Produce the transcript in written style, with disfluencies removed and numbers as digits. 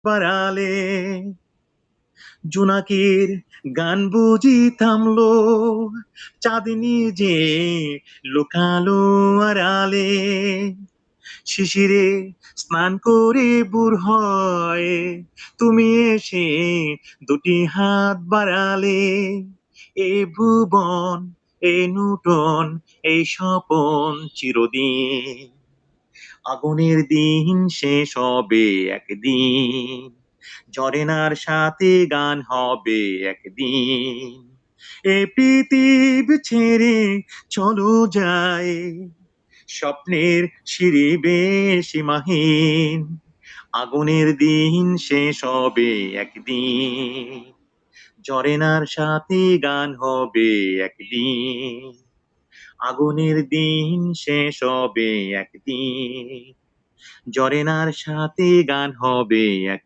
বাড়ালে জোনাকির গান বুঝি থামলো, চাঁদনি যে লুকালো আড়ালে, শিশিরে স্নান করে ভোর হয়, তুমি এসে দুটি হাত বাড়ালে, এ ভুবন, এই নূতন, এই স্বপন চিরদিন। আগুনের দিন শেষ হবে একদিন, ঝরেনার সাথে গান হবে একদিন। এ পৃথিবী ছেড়ে চলো যায়, স্বপ্নের সিঁড়ি বেয়ে সীমাহীন। আগুনের দিন শেষ হবে একদিন, ঝরেনার সাথে গান হবে একদিন। আগুনের দিন শেষ হবে একদিন, ঝরেনার সাথে গান হবে এক